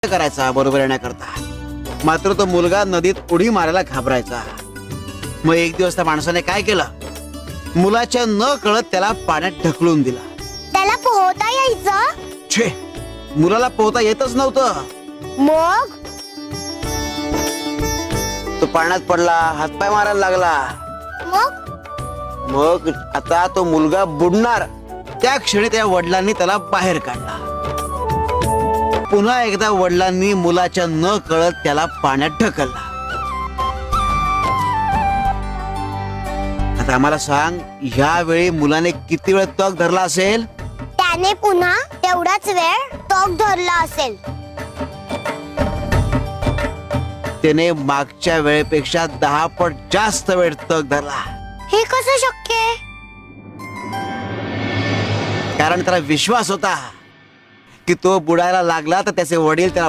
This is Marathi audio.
करायचा बरोबर येण्याकरता. मात्र तो मुलगा नदीत उडी मारायला घाबरायचा. मग एक दिवस त्या माणसाने काय केलं, मुलाच्या न कळत त्याला पाण्यात ढकलून दिला. त्याला पोहता यायचं? छे, मुलाला पोहता येतच नव्हतं. मग तो पाण्यात पडला, हातपाय मारायला लागला. मग आता तो मुलगा बुडणार. त्या क्षणी त्या वडिलांनी त्याला बाहेर काढला. पुन्हा एकदा वडिलांनी मुलाच्या न कळत त्याला पाण्यात ढकलला. आता आम्हाला सांग, ह्या वेळी मुलाने किती वेळ तग धरला असेल? त्याने पुन्हा तेवढाच वेळ तग धरला असेल. त्याने मागच्या वेळेपेक्षा 10 पट जास्त वेळ तग धरला. हे कसं शक्य आहे? कारण त्याला विश्वास होता की तो बुडायला लागला तर त्याचे वडील त्याला